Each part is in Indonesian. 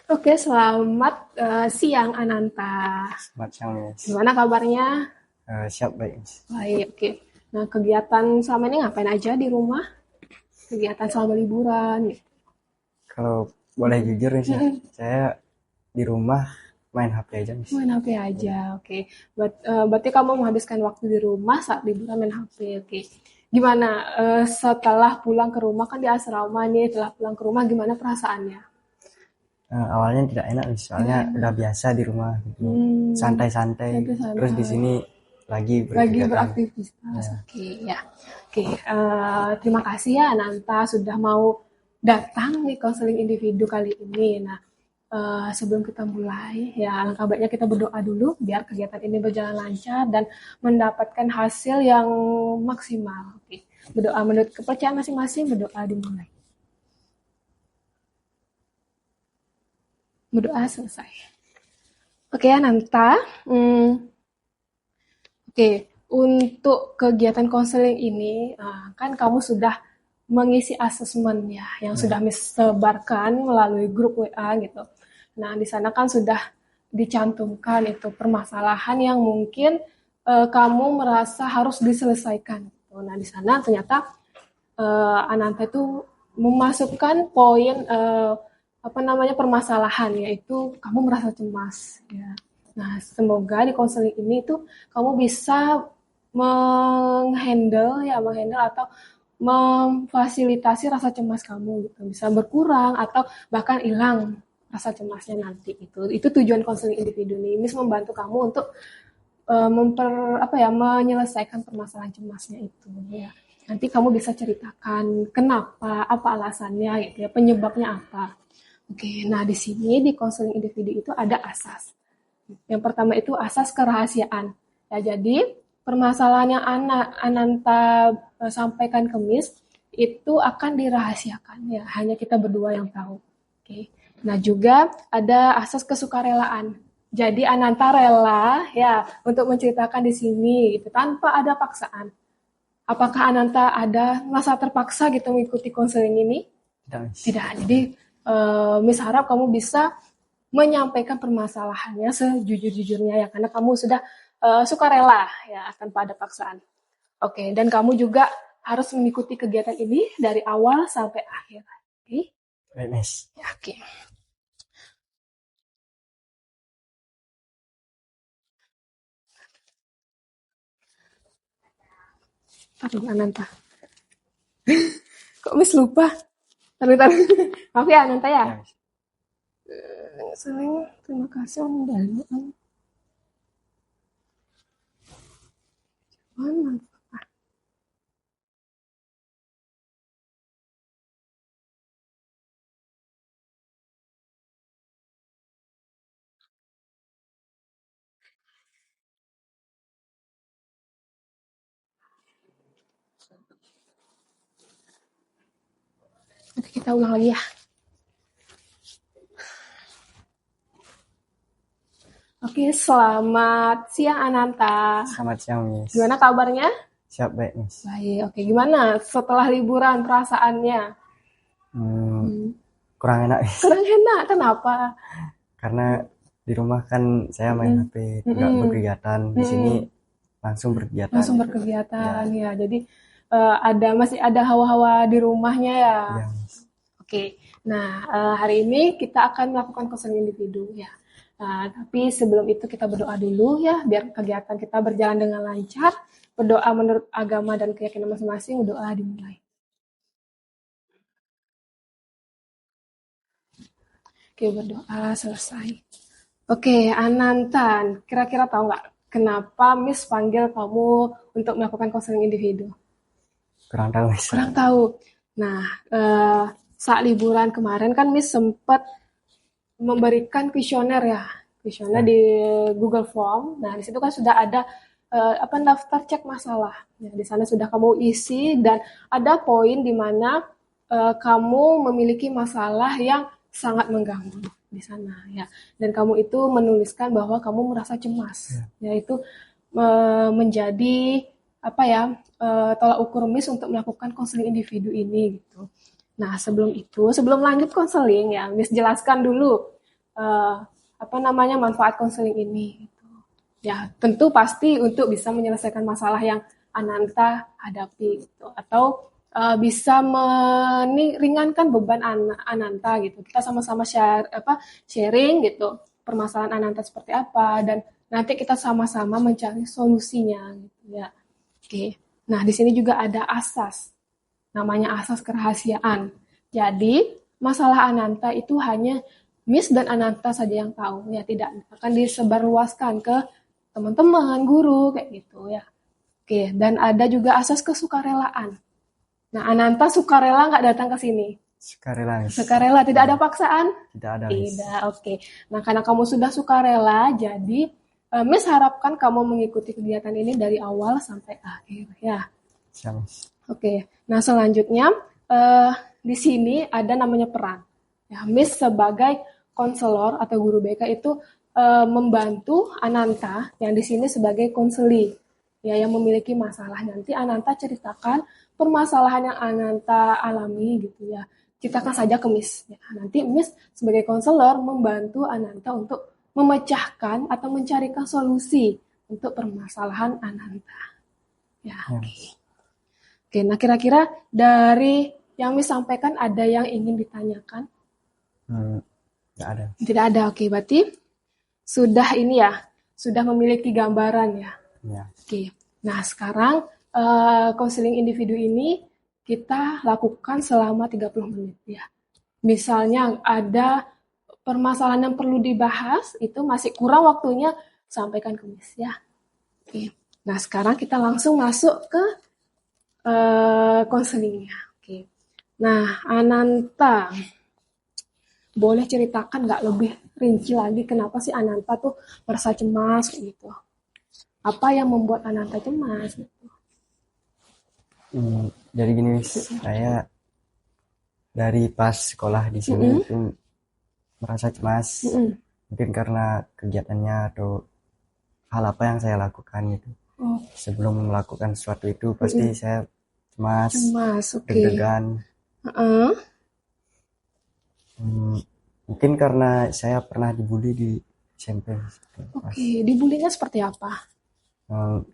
Oke, selamat siang Ananta. Selamat siang, Miss. Gimana kabarnya? Siap, baik, Miss. Baik, oke. Nah, kegiatan selama ini ngapain aja di rumah? Kegiatan selama liburan gitu. Kalau boleh jujur, Miss, ya, Mm-mm. saya di rumah main HP aja, Miss. Main HP aja, oke. Berarti kamu menghabiskan waktu di rumah saat liburan main HP, oke. Gimana setelah pulang ke rumah kan di asrama nih, setelah pulang ke rumah gimana perasaannya? Awalnya tidak enak, Miss, Tidak soalnya udah enak. biasa di rumah, gitu. Hmm, Santai-santai. Terus di santai-santai. sini lagi Lagi berkegiatan. beraktivitas. Ya, Oke, ya. Oke, terima kasih ya Nanta sudah mau datang di konseling individu kali ini. Nah, sebelum kita mulai, ya alangkah baiknya kita berdoa dulu biar kegiatan ini berjalan lancar dan mendapatkan hasil yang maksimal. Oke, berdoa menurut kepercayaan masing-masing, berdoa dimulai. Berdoa selesai. Oke ya Nanta, oke, untuk kegiatan konseling ini, kan kamu sudah mengisi asesmen ya, yang ya, sudah disebarkan melalui grup WA gitu. Nah, di sana kan sudah dicantumkan itu permasalahan yang mungkin kamu merasa harus diselesaikan. Gitu. Nah, di sana ternyata Ananta itu memasukkan poin apa namanya permasalahan yaitu kamu merasa cemas ya. Nah, semoga di konseling ini tuh kamu bisa menghandle atau memfasilitasi rasa cemas kamu gitu. Bisa berkurang atau bahkan hilang rasa cemasnya nanti itu. Itu tujuan konseling individu nih. Mis membantu kamu untuk menyelesaikan permasalahan cemasnya itu ya. Nanti kamu bisa ceritakan kenapa, apa alasannya gitu ya, penyebabnya apa. Oke, nah di sini di konseling individu itu ada asas. Yang pertama itu asas kerahasiaan. Ya, jadi permasalahan yang Ananta sampaikan ke Miss itu akan dirahasiakan ya, hanya kita berdua yang tahu. Oke. Nah, juga ada asas kesukarelaan. Jadi Ananta rela ya untuk menceritakan di sini gitu tanpa ada paksaan. Apakah Ananta ada merasa terpaksa gitu mengikuti konseling ini? tidak, Miss. Tidak. Jadi Miss harap kamu bisa menyampaikan permasalahannya sejujur-jujurnya ya karena kamu sudah sukarela ya tanpa ada paksaan. Oke, dan kamu juga harus mengikuti kegiatan ini dari awal sampai akhir. Oke, Baik, Miss. ya, oke. Taruh Ananta. Kok Miss lupa? Taruh. Maaf ya Ananta ya. Ya, Miss. Sering terima kasih Om Danu. Mana? Nanti kita ulang lagi ya. Oke, selamat siang Ananta. Selamat siang, Miss. Gimana kabarnya? Siap, baik, Miss. Baik, oke. Gimana setelah liburan perasaannya? Hmm, Hmm. kurang enak, Miss. Kurang enak, kenapa? Karena di rumah kan saya main Mm-mm. HP, nggak Mm-mm. berkegiatan. Di sini Mm-mm. langsung berkegiatan. Langsung Ya, berkegiatan ya. Jadi masih ada hawa-hawa di rumahnya ya. ya, Miss. Oke. Nah, hari ini kita akan melakukan konseling individu ya. Nah, tapi sebelum itu kita berdoa dulu ya, biar kegiatan kita berjalan dengan lancar. Berdoa menurut agama dan keyakinan masing-masing, doa dimulai. Oke, berdoa selesai. Oke, Anantan, kira-kira tahu nggak kenapa Miss panggil kamu untuk melakukan konseling individu? Kurang tahu, Miss. Kurang tahu. Nah, saat liburan kemarin kan Miss sempat memberikan kuesioner ya, kuesioner Ya, di Google Form. Nah, di situ kan sudah ada daftar cek masalah. Nah, di sana sudah kamu isi dan ada poin di mana kamu memiliki masalah yang sangat mengganggu di sana ya. Dan kamu itu menuliskan bahwa kamu merasa cemas, ya. yaitu menjadi apa ya tolak ukur Miss untuk melakukan konseling individu ini gitu. Nah, sebelum lanjut konseling ya, Miss jelaskan dulu eh, manfaat konseling ini gitu. Ya, tentu pasti untuk bisa menyelesaikan masalah yang Ananta hadapi gitu, atau bisa meringankan beban Ananta gitu. Kita sama-sama sharing gitu, permasalahan Ananta seperti apa, dan nanti kita sama-sama mencari solusinya gitu ya. Oke. Nah, di sini juga ada asas. Namanya asas kerahasiaan. Jadi, masalah Ananta itu hanya Miss dan Ananta saja yang tahu, ya tidak akan disebarluaskan ke teman-teman, guru, kayak gitu ya. Oke, dan ada juga asas kesukarelaan. Nah, Ananta sukarela nggak datang ke sini? Sukarela, Miss. Sukarela, tidak ada paksaan? Tidak ada, Miss. Tidak, oke. Nah, karena kamu sudah sukarela, jadi Miss harapkan kamu mengikuti kegiatan ini dari awal sampai akhir, ya. Siap, Miss. Oke, nah selanjutnya di sini ada namanya peran. Ya, Miss sebagai konselor atau guru BK itu membantu Ananta yang di sini sebagai konseli, ya yang memiliki masalah. Nanti Ananta ceritakan permasalahan yang Ananta alami gitu ya. Ceritakan saja ke Miss. Ya, nanti Miss sebagai konselor membantu Ananta untuk memecahkan atau mencarikan solusi untuk permasalahan Ananta. Ya, oke. Oke, nah kira-kira dari yang Miss sampaikan ada yang ingin ditanyakan? Tidak ada. Tidak ada, oke. Berarti sudah ini ya, sudah memiliki gambaran ya. Ya. Oke, nah sekarang konseling individu ini kita lakukan selama 30 menit ya. Misalnya ada permasalahan yang perlu dibahas, itu masih kurang waktunya, sampaikan ke Miss ya. Oke, nah sekarang kita langsung masuk ke konselingnya. Oke. Nah, Ananta, boleh ceritakan nggak lebih rinci lagi kenapa sih Ananta tuh merasa cemas gitu? Apa yang membuat Ananta cemas? Gitu? Jadi gini, Miss, saya dari pas sekolah di sini itu merasa cemas. Mungkin karena kegiatannya atau hal apa yang saya lakukan gitu. Sebelum melakukan sesuatu itu pasti saya cemas, deg-degan. Mungkin karena saya pernah dibully di SMP. Oke, dibulinya seperti apa?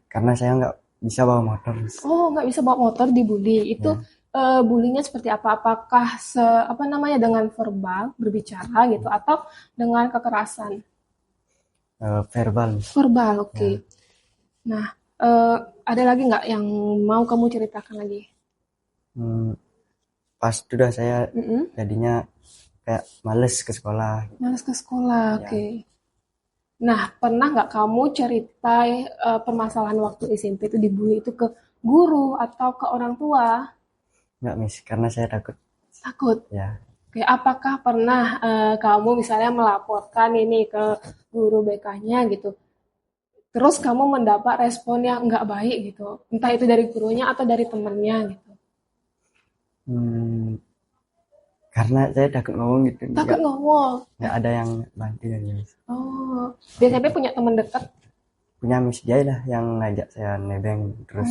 Karena saya nggak bisa bawa motor. Oh, nggak bisa bawa motor dibully. Itu bullynya seperti apa? Apakah dengan verbal berbicara gitu atau dengan kekerasan? Verbal. Verbal, oke. Nah, ada lagi nggak yang mau kamu ceritakan lagi? Pas sudah saya jadinya kayak males ke sekolah. Males ke sekolah, oke. Nah, pernah nggak kamu cerita permasalahan waktu SMP itu dibully itu ke guru atau ke orang tua? Nggak, Miss, karena saya takut. Takut? Ya. Oke, apakah pernah kamu misalnya melaporkan ini ke guru BK-nya gitu? Terus kamu mendapat respon yang nggak baik gitu? Entah itu dari gurunya atau dari temennya gitu? Karena saya takut ngomong gitu. Takut ngomong? Nggak ada yang bantu ya, Miss. Oh, di SMP punya teman dekat? Punya Miss Jai lah yang ngajak saya nebeng terus.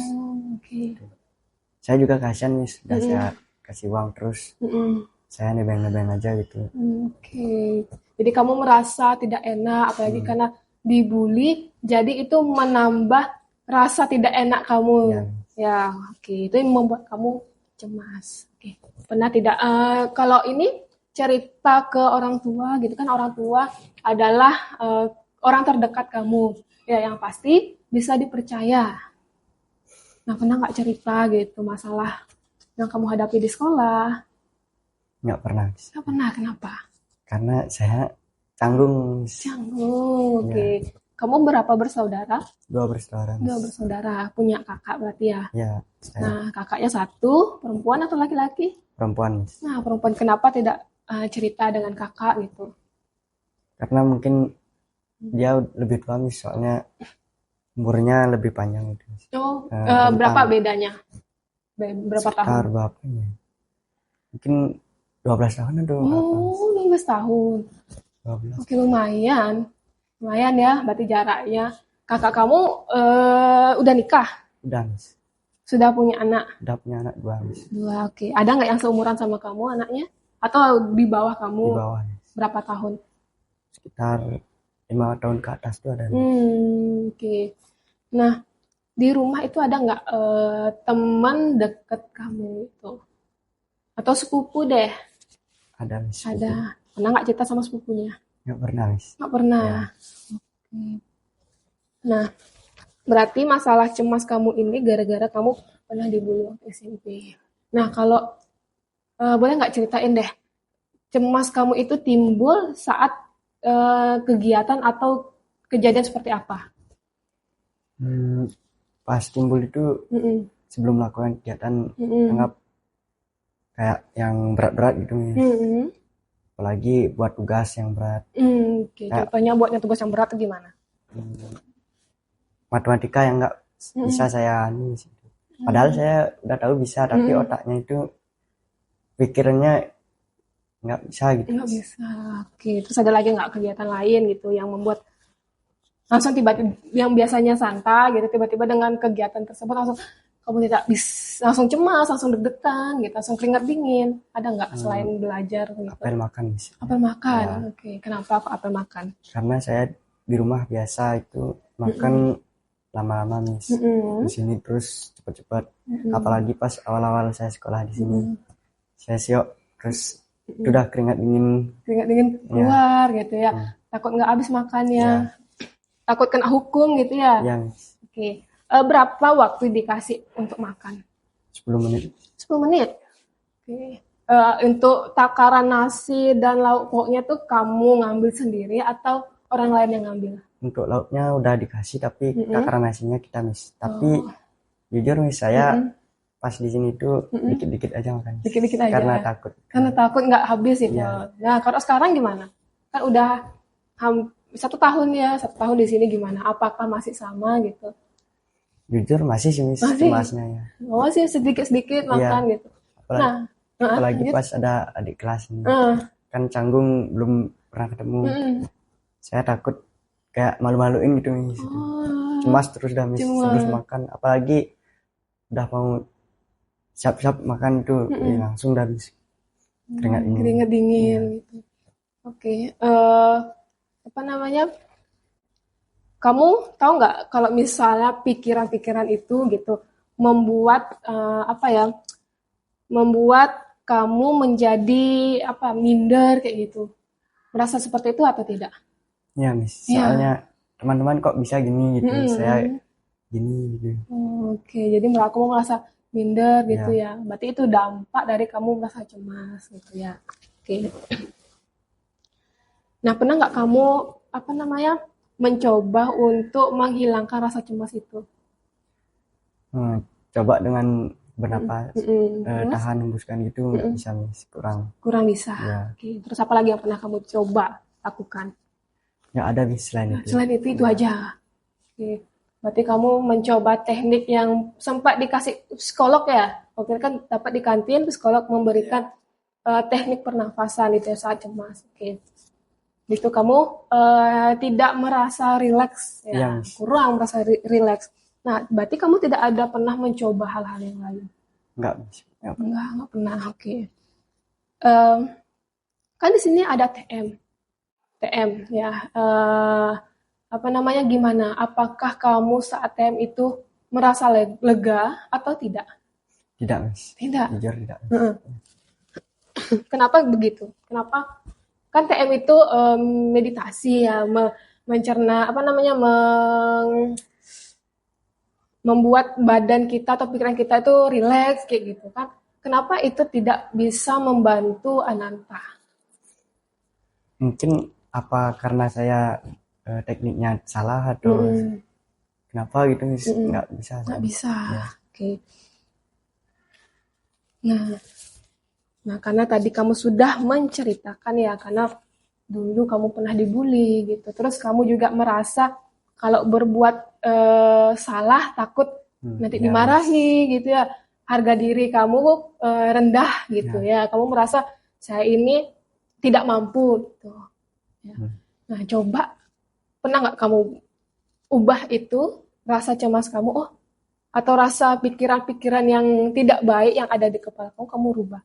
Oke. Saya juga kasihan, Miss, udah saya kasih uang terus. Saya nebeng-nebeng aja gitu. Oke. Jadi kamu merasa tidak enak, apalagi karena dibully, jadi itu menambah rasa tidak enak kamu. Ya, oke. Itu yang membuat kamu cemas. Oke. Pernah tidak? Kalau ini cerita ke orang tua, gitu kan, orang tua adalah orang terdekat kamu, ya yang pasti bisa dipercaya. Nah, pernah nggak cerita gitu masalah yang kamu hadapi di sekolah? Nggak pernah. Nggak pernah, kenapa? Karena saya canggung. Canggung, oke. Kamu berapa bersaudara? 2 bersaudara. 2 bersaudara, punya kakak berarti ya? Ya. Nah, kakaknya 1, perempuan atau laki-laki? Perempuan. Nah, perempuan, kenapa tidak cerita dengan kakak gitu? Karena mungkin dia lebih tua, Miss, soalnya umurnya lebih panjang itu. Oh, berapa bedanya? Berapa tahun? Sekitar berapa ya? Mungkin 12 tahun atau berapa? Oh, 12 tahun. 12. Oke, lumayan. Lumayan ya, berarti jaraknya. Kakak kamu udah nikah? Udah, Miss. Sudah punya anak? Udah punya anak 2, Miss. 2, oke. Ada nggak yang seumuran sama kamu anaknya? Atau di bawah kamu? Di bawah, Miss. Berapa tahun? sekitar 5 tahun ke atas tuh ada. Oke. Nah, di rumah itu ada nggak teman deket kamu itu? Atau sepupu deh? Ada Miss. Ada. Pernah nggak cerita sama sepupunya? Nggak pernah Miss. Nggak pernah. Ya. Oke. Nah, berarti masalah cemas kamu ini gara-gara kamu pernah dibully waktu SMP. Nah, kalau boleh nggak ceritain deh, cemas kamu itu timbul saat kegiatan atau kejadian seperti apa? Pas timbul itu sebelum melakukan kegiatan anggap kayak yang berat-berat gitu Miss. Apalagi buat tugas yang berat. Oke. Contohnya buatnya tugas yang berat itu gimana? Matematika yang nggak bisa saya padahal saya udah tahu bisa, tapi otaknya itu pikirannya nggak bisa gitu. Nggak bisa. Oke. Terus ada lagi nggak kegiatan lain gitu yang membuat langsung tiba-tiba yang biasanya santai gitu, tiba-tiba dengan kegiatan tersebut langsung kamu tidak bisa, langsung cemas, langsung deg-degan gitu, langsung keringat dingin. Ada nggak selain belajar gitu? Apel makan bisa. Apel makan. Ya. Oke. Kenapa kok apel makan? Karena saya di rumah biasa itu makan lama-lama Miss. Di sini terus cepat-cepat. Apalagi pas awal-awal saya sekolah di sini. Saya siok terus udah keringat dingin keluar gitu ya. Takut nggak habis makannya. Takut kena hukum gitu ya. Oke. Berapa waktu dikasih untuk makan? 10 menit. 10 menit. Oke. Untuk takaran nasi dan lauk pauknya tuh kamu ngambil sendiri atau orang lain yang ngambil? Untuk lauknya udah dikasih, tapi takaran nasinya kita Miss. Tapi jujur Miss, saya pas di sini tuh dikit-dikit aja makan. Dikit-dikit aja. Karena takut. Karena takut nggak habis itu. Ya. Nah, kalau sekarang gimana? Kan udah 1 tahun ya, 1 tahun di sini gimana? Apakah masih sama gitu? Jujur masih sih Miss, cemasnya ya. Oh, sih sedikit-sedikit makan gitu. Apalagi pas ada adik kelas nih. Kan canggung belum pernah ketemu. Saya takut kayak malu-maluin gitu Miss. Cemas terus dah Miss, terus makan. Apalagi udah mau siap-siap makan itu langsung dah Miss. Keringat dingin gitu. Oke. Apa namanya? Kamu tahu nggak kalau misalnya pikiran-pikiran itu gitu membuat membuat kamu menjadi minder kayak gitu. Merasa seperti itu atau tidak? Ya Miss, soalnya teman-teman kok bisa gini gitu, saya gini gitu. Oke, jadi kamu merasa minder gitu ya. Berarti itu dampak dari kamu merasa cemas gitu ya. Oke. Nah, pernah nggak kamu mencoba untuk menghilangkan rasa cemas itu? Coba dengan bernapas, tahan hembuskan gitu nggak bisa Miss, kurang bisa. Ya. Oke. Terus apa lagi yang pernah kamu coba lakukan? Nggak ada Miss selain itu. Selain itu aja. Oke. Berarti kamu mencoba teknik yang sempat dikasih psikolog ya? Oke, kan dapat di kantin psikolog memberikan teknik pernafasan itu saat cemas. Oke. Itu kamu tidak merasa rileks ya? Kurang merasa rileks. Nah, berarti kamu tidak ada pernah mencoba hal-hal yang lain? Enggak pernah. Oke. Kan di sini ada TM ya. Gimana? Apakah kamu saat TM itu merasa lega atau tidak? Tidak Miss. Tidak. Jujur tidak. Kenapa begitu? Kenapa? Kan TM itu meditasi ya, mencerna membuat badan kita atau pikiran kita itu rileks kayak gitu kan. Kenapa itu tidak bisa membantu Ananta? Mungkin apa karena saya tekniknya salah atau kenapa gitu nggak bisa? Nggak bisa. Ya. Oke. Nah, karena tadi kamu sudah menceritakan ya, karena dulu kamu pernah dibully gitu. Terus kamu juga merasa kalau berbuat salah takut nanti dimarahi gitu ya. Harga diri kamu rendah gitu ya. Kamu merasa saya ini tidak mampu gitu. Ya. Nah, coba pernah nggak kamu ubah itu rasa cemas kamu atau rasa pikiran-pikiran yang tidak baik yang ada di kepala kamu rubah?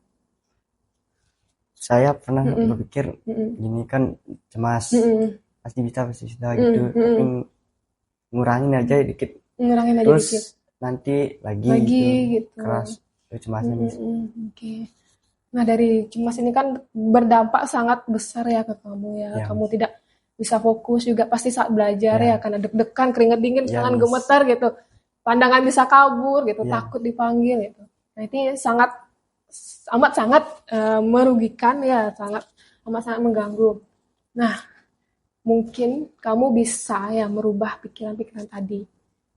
Saya pernah berpikir gini kan cemas, Mm-mm. pasti bisa gitu. Tapi ngurangin aja dikit, Ngurangin aja terus dikit. nanti lagi Lagi gitu. keras cemasnya bisa. Oke. Nah, dari cemas ini kan berdampak sangat besar ya ke kamu ya. Ya, Kamu tidak bisa fokus juga pasti saat belajar ya, ya, karena deg-degan, keringat dingin, ya, tangan Miss. gemetar gitu. Pandangan bisa kabur gitu, Ya. takut dipanggil gitu. Nah, ini sangat amat sangat merugikan ya, amat sangat mengganggu. Nah, mungkin kamu bisa ya merubah pikiran-pikiran tadi.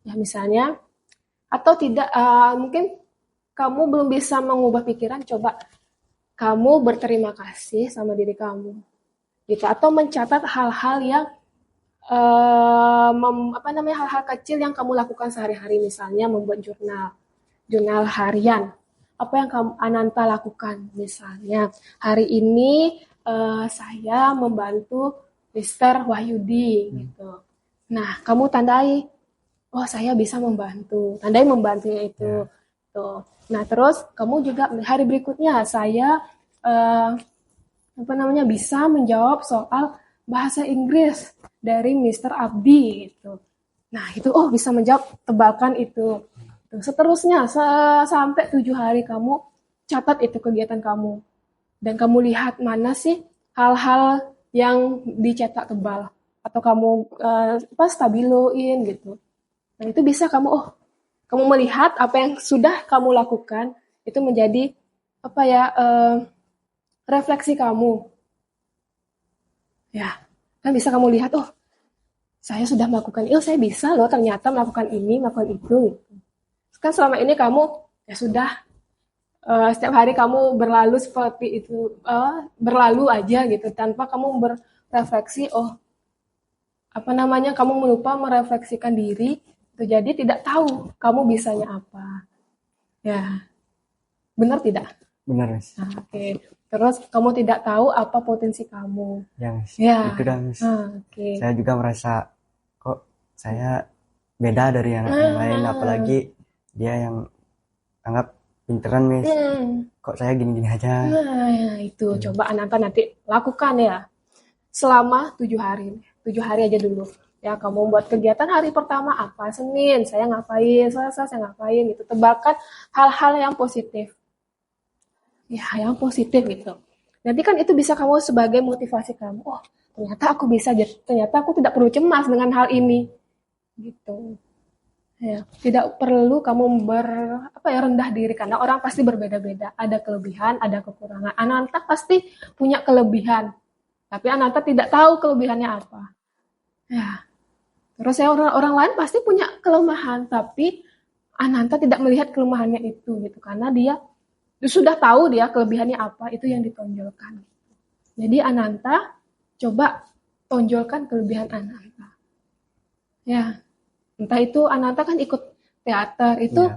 Ya, misalnya atau tidak mungkin kamu belum bisa mengubah pikiran, coba kamu berterima kasih sama diri kamu gitu, atau mencatat hal-hal yang hal-hal kecil yang kamu lakukan sehari-hari, misalnya membuat jurnal harian. Apa yang kamu Ananta lakukan, misalnya hari ini saya membantu Mister Wahyudi gitu. Nah, kamu tandai, oh saya bisa membantu, tandai membantunya itu. Tuh. Nah, terus kamu juga hari berikutnya saya bisa menjawab soal bahasa Inggris dari Mister Abdi gitu. Nah, itu bisa menjawab, tebakan itu. Seterusnya sampai 7 hari kamu catat itu kegiatan kamu. Dan kamu lihat mana sih hal-hal yang dicetak tebal atau kamu stabiloin gitu. Nah, itu bisa kamu melihat apa yang sudah kamu lakukan itu menjadi refleksi kamu. Ya, kan bisa kamu lihat, saya sudah melakukan itu, saya bisa loh ternyata melakukan ini, melakukan itu. Gitu. Kan selama ini kamu ya sudah setiap hari kamu berlalu seperti itu, berlalu aja gitu, tanpa kamu berefleksi, kamu melupa merefleksikan diri, itu jadi tidak tahu kamu bisanya apa. Ya, benar tidak? Benar, Miss. Nah, oke. Terus kamu tidak tahu apa potensi kamu. Ya, Miss. Ya. Itu dah, Miss. Oke. Saya juga merasa kok saya beda dari anak yang lain, apalagi dia yang anggap pinteran, Miss. Kok saya gini-gini aja. Nah, itu coba Ananta nanti lakukan ya. Selama 7 hari. 7 hari aja dulu. Ya, kamu buat kegiatan hari pertama apa? Senin, saya ngapain? Selasa, saya ngapain? Gitu. Tebakan hal-hal yang positif. Ya, yang positif gitu. Nanti kan itu bisa kamu sebagai motivasi kamu. Oh, ternyata aku bisa, ternyata aku tidak perlu cemas dengan hal ini. Gitu. Ya, tidak perlu kamu rendah diri, karena orang pasti berbeda-beda. Ada kelebihan, ada kekurangan. Ananta pasti punya kelebihan. Tapi Ananta tidak tahu kelebihannya apa. Ya. Terus orang lain pasti punya kelemahan, tapi Ananta tidak melihat kelemahannya itu gitu, karena dia sudah tahu dia kelebihannya apa, itu yang ditonjolkan. Jadi Ananta coba tonjolkan kelebihan Ananta. Ya, entah itu Ananta kan ikut teater, itu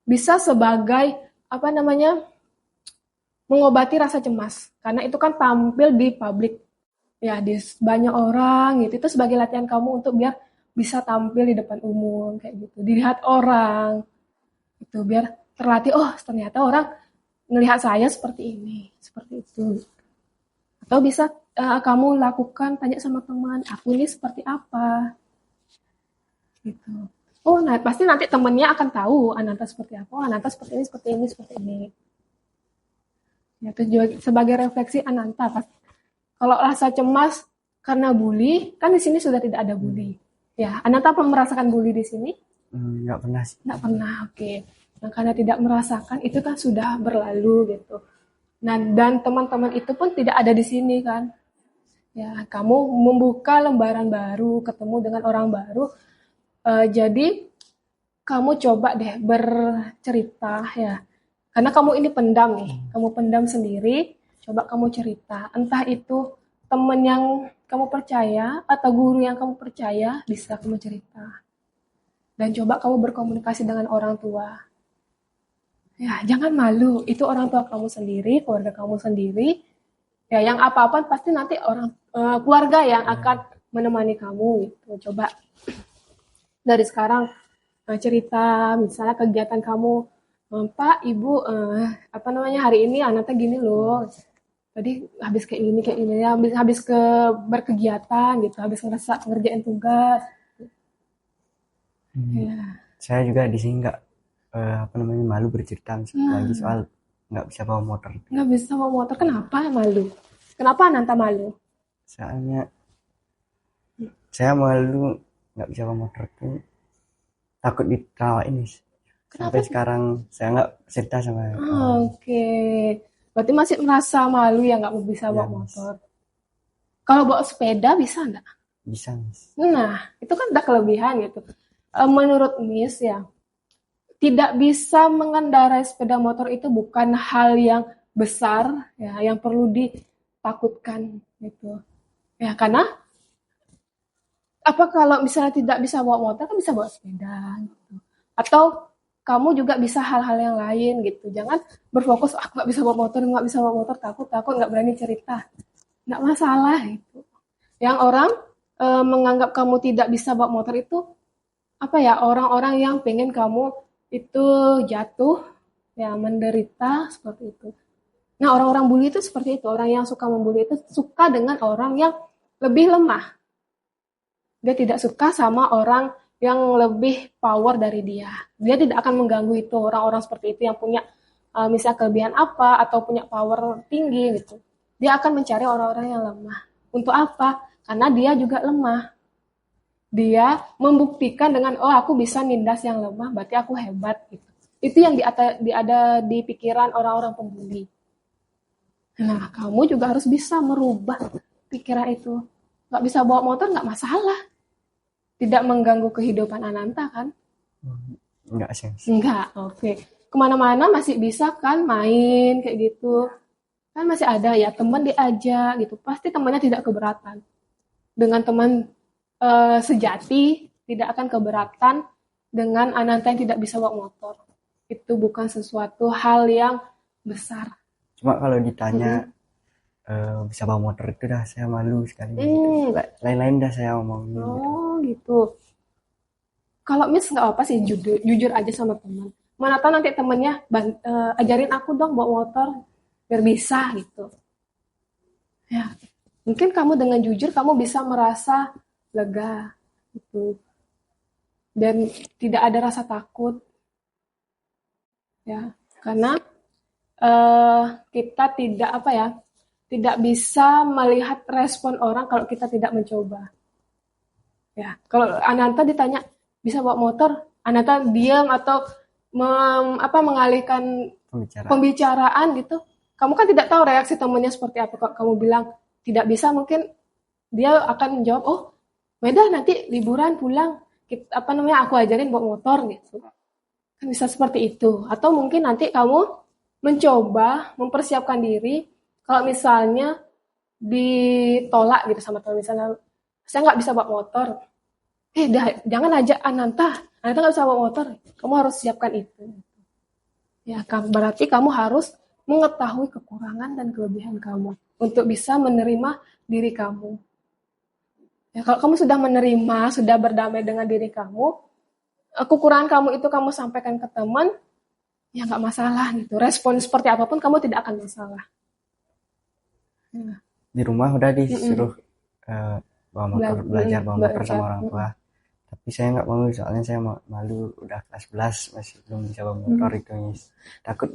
bisa sebagai mengobati rasa cemas, karena itu kan tampil di publik, ya di banyak orang gitu, itu sebagai latihan kamu untuk biar bisa tampil di depan umum kayak gitu, dilihat orang, itu biar terlatih, ternyata orang melihat saya seperti ini, seperti itu. Atau bisa kamu lakukan, tanya sama teman, aku ini seperti apa, gitu. Nah pasti nanti temennya akan tahu Ananta seperti apa. Ananta seperti ini, seperti ini, seperti ini. Ya, itu juga sebagai refleksi Ananta. Kalau rasa cemas karena bully, kan di sini sudah tidak ada bully. Ya, Ananta pernah merasakan bully di sini? Nggak pernah sih. Nggak pernah, oke. Nah, karena tidak merasakan, itu kan sudah berlalu gitu. Nah, dan teman-teman itu pun tidak ada di sini kan. Ya, kamu membuka lembaran baru, ketemu dengan orang baru. Jadi kamu coba deh bercerita ya. Karena kamu ini pendam nih, kamu pendam sendiri. Coba kamu cerita. Entah itu teman yang kamu percaya atau guru yang kamu percaya, bisa kamu cerita. Dan coba kamu berkomunikasi dengan orang tua. Ya, jangan malu. Itu orang tua kamu sendiri, keluarga kamu sendiri. Ya, yang apa-apa pasti nanti keluarga yang akan menemani kamu gitu. Coba dari sekarang cerita, misalnya kegiatan kamu, Pak, Ibu, hari ini anaknya gini loh. tadi habis kayak ini ya, habis ke berkegiatan gitu, habis ngerjain tugas. Ya. Saya juga di sini nggak malu bercerita lagi soal nggak bisa bawa motor. Nggak bisa bawa motor, kenapa malu? Kenapa Ananta malu? Soalnya saya malu nggak bisa bawa motor tuh, takut ditawain nih. Sampai sekarang saya nggak cerita sama. Oke. Berarti masih merasa malu ya nggak bisa bawa motor. Kalau bawa sepeda bisa nggak? Bisa, Miss. Nah, itu kan udah kelebihan gitu. Menurut Miss ya, tidak bisa mengendarai sepeda motor itu bukan hal yang besar ya, yang perlu ditakutkan gitu. Ya, karena apa kalau misalnya tidak bisa bawa motor kan bisa bawa sepeda gitu. Atau kamu juga bisa hal-hal yang lain gitu. Jangan berfokus aku nggak bisa bawa motor, takut, nggak berani cerita. Nggak masalah itu. Yang orang menganggap kamu tidak bisa bawa motor itu apa ya, orang-orang yang pengen kamu itu jatuh, ya menderita seperti itu. Nah, orang-orang bully itu seperti itu. Orang yang suka membuli itu suka dengan orang yang lebih lemah. Dia tidak suka sama orang yang lebih power dari dia. Dia tidak akan mengganggu itu, orang-orang seperti itu yang punya misalnya kelebihan apa atau punya power tinggi gitu. Dia akan mencari orang-orang yang lemah. Untuk apa? Karena dia juga lemah. Dia membuktikan dengan, oh aku bisa nindas yang lemah, berarti aku hebat gitu. Itu yang ada di pikiran orang-orang pembuli. Nah, kamu juga harus bisa merubah pikiran itu. Nggak bisa bawa motor nggak masalah. Tidak mengganggu kehidupan Ananta kan? Enggak sih. Enggak, oke. Kemana-mana masih bisa kan main kayak gitu. Kan masih ada ya teman diajak gitu. Pasti temannya tidak keberatan. Dengan teman sejati tidak akan keberatan dengan Ananta yang tidak bisa bawa motor. Itu bukan sesuatu hal yang besar. Cuma kalau ditanya bisa bawa motor itu dah saya malu sekali. Lain-lain dah saya ngomongin. Gitu. Kalau Miss nggak apa sih, jujur aja sama teman. Mana tahu nanti temennya ajarin aku dong bawa motor biar bisa gitu. Ya, mungkin kamu dengan jujur kamu bisa merasa lega gitu. Dan tidak ada rasa takut. Ya, karena kita tidak bisa melihat respon orang kalau kita tidak mencoba. Ya, kalau Ananta ditanya bisa bawa motor, Ananta diam atau mengalihkan pembicaraan gitu, kamu kan tidak tahu reaksi temannya seperti apa. Kalau kamu bilang tidak bisa, mungkin dia akan menjawab, oh, beda nanti liburan pulang, aku ajarin bawa motor gitu. Kan bisa seperti itu. Atau mungkin nanti kamu mencoba mempersiapkan diri, kalau misalnya ditolak gitu sama teman, misalnya saya nggak bisa bawa motor. Jangan ajak Ananta nggak bisa bawa motor. Kamu harus siapkan itu. Ya, berarti kamu harus mengetahui kekurangan dan kelebihan kamu untuk bisa menerima diri kamu. Ya, kalau kamu sudah menerima, sudah berdamai dengan diri kamu, kekurangan kamu itu kamu sampaikan ke teman, ya nggak masalah gitu. Respon seperti apapun kamu tidak akan masalah. Ya. Di rumah udah disuruh bawa motor, belajar bawa motor sama orang tua. Tapi saya nggak mau, soalnya saya malu, udah kelas 11 masih belum bisa bawa motor itu, takut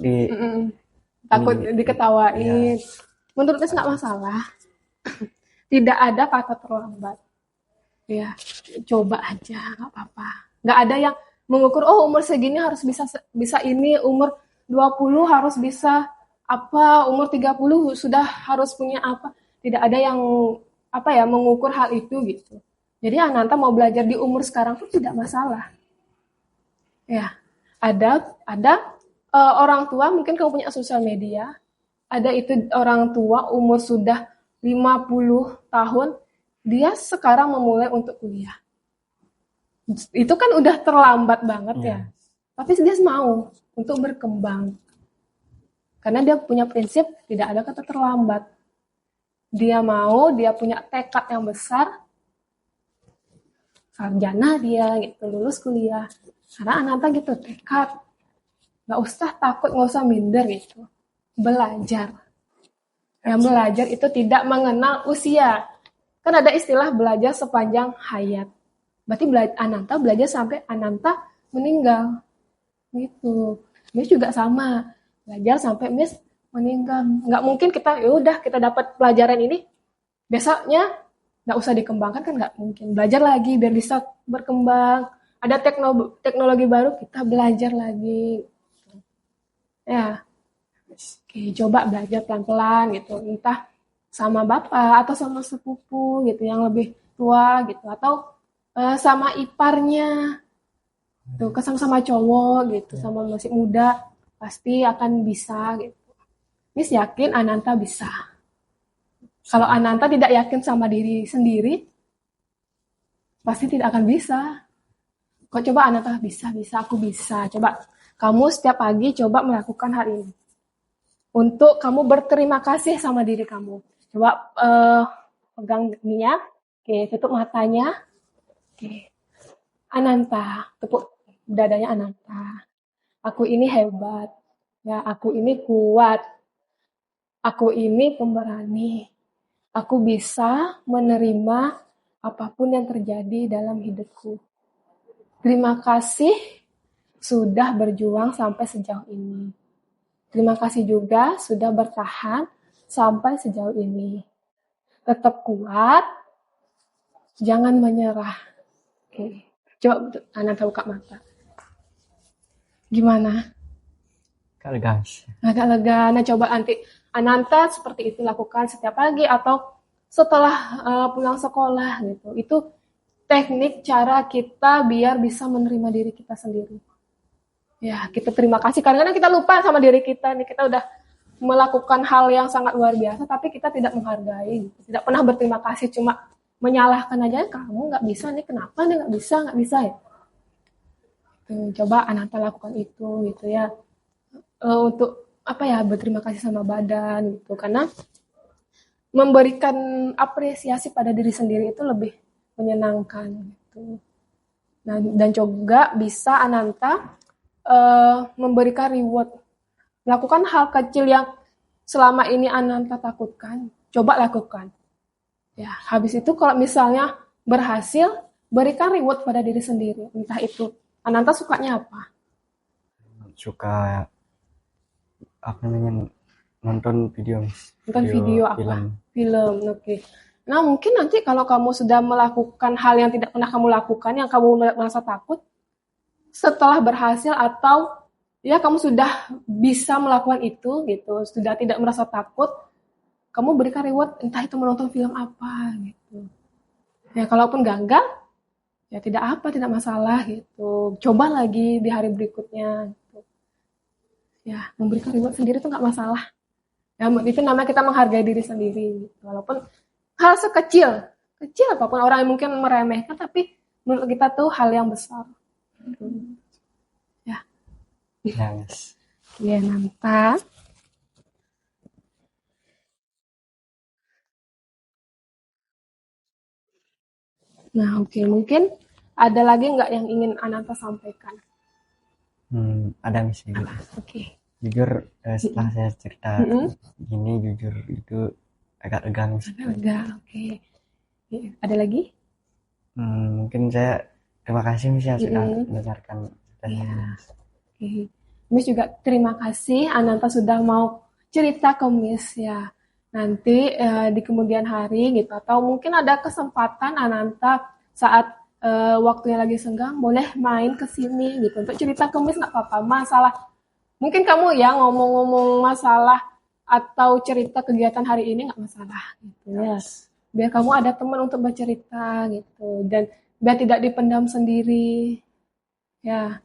diketawain. Ya. Menurut saya nggak masalah. Tidak ada kata terlambat. Ya, coba aja, nggak apa-apa. Nggak ada yang mengukur, oh umur segini harus bisa ini, umur 20 harus bisa apa, umur 30 sudah harus punya apa. Tidak ada yang mengukur hal itu gitu. Jadi Ananta mau belajar di umur sekarang pun tidak masalah. Ya, ada orang tua, mungkin kamu punya sosial media, ada itu orang tua umur sudah 50 tahun, dia sekarang memulai untuk kuliah. Itu kan udah terlambat banget ya. Tapi dia mau untuk berkembang. Karena dia punya prinsip tidak ada kata terlambat. Dia mau, dia punya tekad yang besar, sarjana dia gitu, lulus kuliah. Karena Ananta gitu, tekad. Nggak usah takut, nggak usah minder gitu. Belajar. Yang belajar itu tidak mengenal usia. Kan ada istilah belajar sepanjang hayat. Berarti Ananta belajar sampai Ananta meninggal. Gitu. Miss juga sama. Belajar sampai Miss meninggal. Nggak mungkin kita, ya udah kita dapat pelajaran ini, besoknya nggak usah dikembangkan, kan nggak mungkin. Belajar lagi biar bisa berkembang. Ada teknologi baru, kita belajar lagi. Ya, oke, coba belajar pelan-pelan gitu. Entah sama bapak atau sama sepupu gitu yang lebih tua gitu, atau sama iparnya tuh, sama-sama cowok gitu, sama masih muda, pasti akan bisa gitu. Miss yakin Ananta bisa. Kalau Ananta tidak yakin sama diri sendiri, pasti tidak akan bisa. Kok coba Ananta bisa, aku bisa. Coba kamu setiap pagi coba melakukan hal ini. Untuk kamu berterima kasih sama diri kamu. Coba pegang ininya. Oke, tutup matanya. Oke. Ananta, tepuk dadanya Ananta. Aku ini hebat. Ya, aku ini kuat. Aku ini pemberani. Aku bisa menerima apapun yang terjadi dalam hidupku. Terima kasih sudah berjuang sampai sejauh ini. Terima kasih juga sudah bertahan sampai sejauh ini. Tetap kuat, jangan menyerah. Oke. Coba Ananta buka mata. Gimana? Agak lega. Agak lega. Nah, coba nanti Ananta seperti itu lakukan setiap pagi atau setelah pulang sekolah gitu. Itu teknik cara kita biar bisa menerima diri kita sendiri. Ya, kita terima kasih. Kadang-kadang kita lupa sama diri kita nih. Kita udah melakukan hal yang sangat luar biasa, tapi kita tidak menghargai. Tidak pernah berterima kasih, cuma menyalahkan aja. Kamu nggak bisa nih, kenapa nih nggak bisa ya? Tuh, coba Ananta lakukan itu gitu ya. Untuk apa ya, berterima kasih sama badan gitu, karena memberikan apresiasi pada diri sendiri itu lebih menyenangkan gitu. Nah, dan juga bisa Ananta memberikan reward, lakukan hal kecil yang selama ini Ananta takutkan, coba lakukan ya. Habis itu kalau misalnya berhasil, berikan reward pada diri sendiri. Entah itu Ananta sukanya apa, suka apa namanya, nonton video apa film. Oke. Nah, mungkin nanti kalau kamu sudah melakukan hal yang tidak pernah kamu lakukan, yang kamu merasa takut, setelah berhasil atau ya kamu sudah bisa melakukan itu gitu, sudah tidak merasa takut, kamu berikan reward, entah itu menonton film apa gitu. Ya, kalaupun gagal, ya tidak masalah gitu. Coba lagi di hari berikutnya gitu. Ya, memberikan reward sendiri itu nggak masalah. Ya, itu namanya kita menghargai diri sendiri gitu. Walaupun hal kecil apapun, orang yang mungkin meremehkan, tapi menurut kita tuh hal yang besar. Ya. Yes. Ya, Nanta. Nah, oke. Mungkin ada lagi nggak yang ingin Ananta sampaikan? Ada misalnya. Oke. Jujur setelah saya cerita gini, jujur itu agak lega. Agak lega, oke. Ada lagi? Mungkin saya terima kasih Miss yang sudah mendengarkan. Ya. Oke. Miss juga terima kasih Ananta sudah mau cerita ke Miss ya. Nanti di kemudian hari gitu, atau mungkin ada kesempatan Ananta saat waktunya lagi senggang, boleh main ke sini gitu untuk cerita ke Miss, nggak apa-apa. Masalah mungkin kamu ya ngomong-ngomong masalah atau cerita kegiatan hari ini nggak masalah gitu ya. Biar kamu ada teman untuk bercerita gitu, dan biar tidak dipendam sendiri. Ya,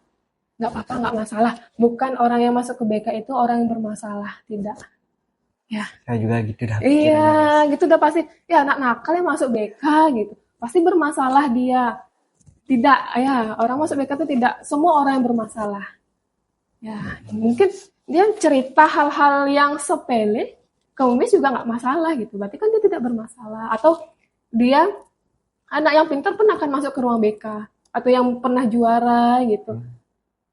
nggak apa-apa, nggak masalah. Bukan orang yang masuk ke BK itu orang yang bermasalah, tidak. Ya. Saya juga gitu dah. Iya, gitu udah pasti. Ya, anak nakal yang masuk BK gitu, pasti bermasalah dia. Tidak, ya, orang masuk BK itu tidak semua orang yang bermasalah. Ya, mungkin dia cerita hal-hal yang sepele, Miss juga nggak masalah gitu. Berarti kan dia tidak bermasalah. Atau dia anak yang pintar pun akan masuk ke ruang BK, atau yang pernah juara gitu,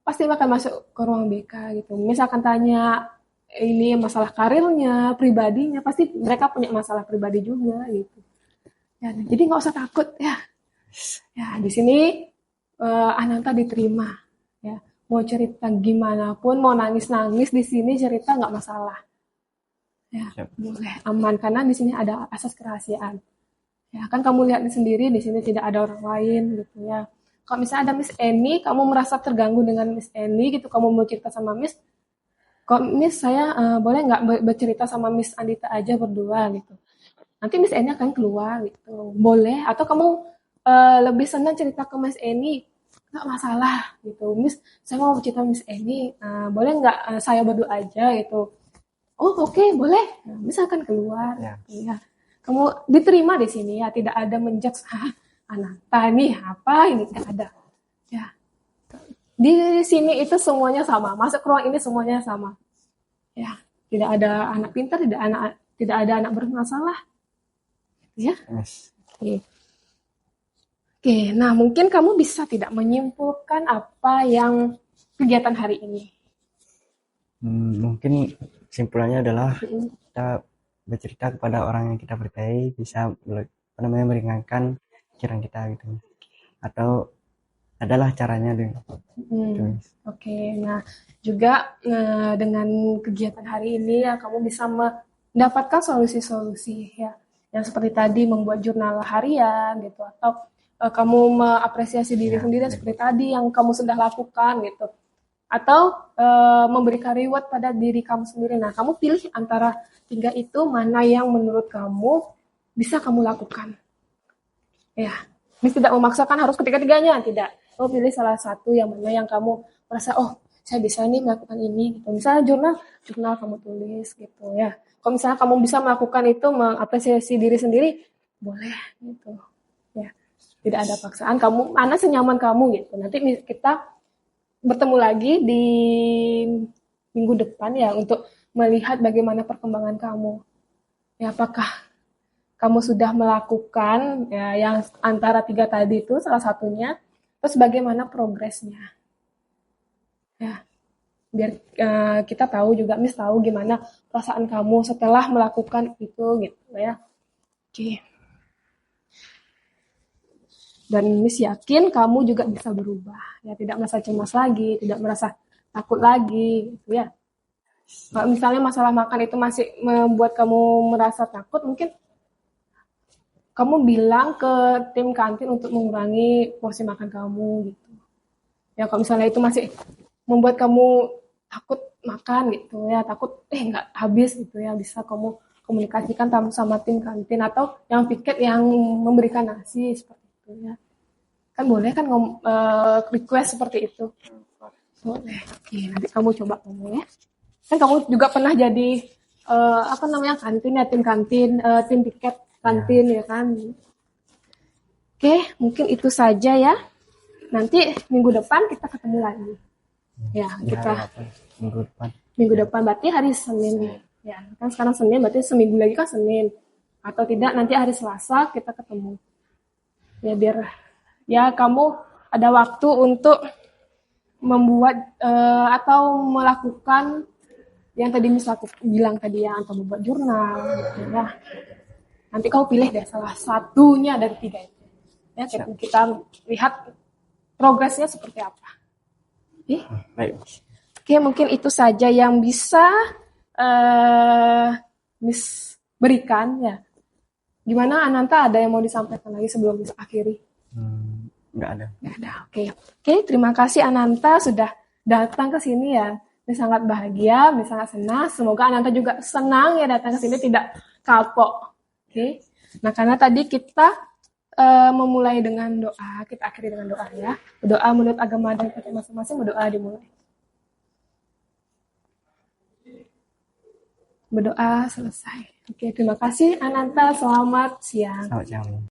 pasti akan masuk ke ruang BK gitu. Miss akan tanya, ini masalah karirnya, pribadinya, pasti mereka punya masalah pribadi juga gitu. Ya, jadi nggak usah takut ya. Ya, di sini Ananta diterima. Ya, mau cerita gimana pun, mau nangis-nangis di sini cerita nggak masalah. Ya, boleh aman karena di sini ada asas kerahasiaan. Ya, kan kamu lihat sendiri di sini tidak ada orang lain gitu ya. Kalau misalnya ada Miss Eni, kamu merasa terganggu dengan Miss Eni gitu, kamu mau cerita sama Miss, kok Miss saya boleh nggak bercerita sama Miss Andita aja berdua gitu. Nanti Miss Eni akan keluar gitu. Boleh atau kamu lebih senang cerita ke Miss Eni, nggak masalah gitu. Miss, saya mau cerita Miss Eni, boleh nggak saya berdua aja gitu. Oh oke, boleh. Nah, Miss akan keluar. Ya. Ya. Kamu diterima di sini ya, tidak ada menjudge Ananta nih apa ini, tidak ada. Ya. Di sini itu semuanya sama. Masuk ruang ini semuanya sama. Ya, tidak ada anak pintar, tidak ada anak bermasalah. Ya. Yes. Oke. Oke, nah mungkin kamu bisa tidak menyimpulkan apa yang kegiatan hari ini. Mungkin simpulannya adalah kita bercerita kepada orang yang kita percayai bisa meringankan pikiran kita gitu, atau adalah caranya gitu. Oke, nah juga dengan kegiatan hari ini ya kamu bisa mendapatkan solusi-solusi ya, yang seperti tadi membuat jurnal harian gitu, atau kamu mengapresiasi diri sendiri seperti tadi yang kamu sudah lakukan gitu, atau memberikan reward pada diri kamu sendiri. Nah, kamu pilih antara 3 itu mana yang menurut kamu bisa kamu lakukan. Ya, ini tidak memaksakan harus ketiga-tiganya, tidak. Kamu pilih salah satu yang mana yang kamu merasa, oh saya bisa nih melakukan ini gitu. Misalnya jurnal kamu tulis gitu ya. Kalau misalnya kamu bisa melakukan itu, mengapresiasi diri sendiri, boleh gitu. Ya, tidak ada paksaan. Kamu mana senyaman kamu gitu. Nanti kita bertemu lagi di minggu depan ya untuk melihat bagaimana perkembangan kamu. Ya, apakah kamu sudah melakukan ya, yang antara 3 tadi itu salah satunya, terus bagaimana progresnya. Ya, biar kita tahu juga, Miss tahu gimana perasaan kamu setelah melakukan itu gitu ya. Oke. Dan Miss yakin kamu juga bisa berubah. Ya, tidak merasa cemas lagi, tidak merasa takut lagi gitu ya. Kalau misalnya masalah makan itu masih membuat kamu merasa takut, mungkin kamu bilang ke tim kantin untuk mengurangi porsi makan kamu gitu. Ya kalau misalnya itu masih membuat kamu takut makan gitu ya, takut nggak habis gitu ya, bisa kamu komunikasikan sama tim kantin atau yang piket yang memberikan nasi seperti itu ya. Kan boleh kan request seperti itu. Boleh. Oke, nanti kamu coba ngomong ya. Kan kamu juga pernah jadi kantin ya, tim kantin, tim piket kantin ya kan. Oke, mungkin itu saja ya. Nanti minggu depan kita ketemu lagi. Ya, kita minggu depan berarti hari Senin. Ya, kan sekarang Senin berarti seminggu lagi kan Senin. Atau tidak nanti hari Selasa kita ketemu. Ya biar ya kamu ada waktu untuk membuat atau melakukan yang tadi misalnya aku bilang tadi ya, atau membuat jurnal gitu ya. Nanti kamu pilih deh salah satunya dari 3 itu. Ya, kita lihat progresnya seperti apa. Baik. Oke, mungkin itu saja yang bisa Miss berikan ya. Gimana Ananta, ada yang mau disampaikan lagi sebelum Miss akhiri? Nggak ada. Oke, terima kasih Ananta sudah datang ke sini ya. Miss sangat bahagia, Miss sangat senang. Semoga Ananta juga senang ya datang ke sini, tidak kapok. Oke. Nah, karena tadi kita memulai dengan doa, kita akhiri dengan doa ya. Doa menurut agama dan percaya masing-masing, berdoa dimulai. Berdoa selesai. Oke, terima kasih Ananta. Selamat siang. Selamat siang.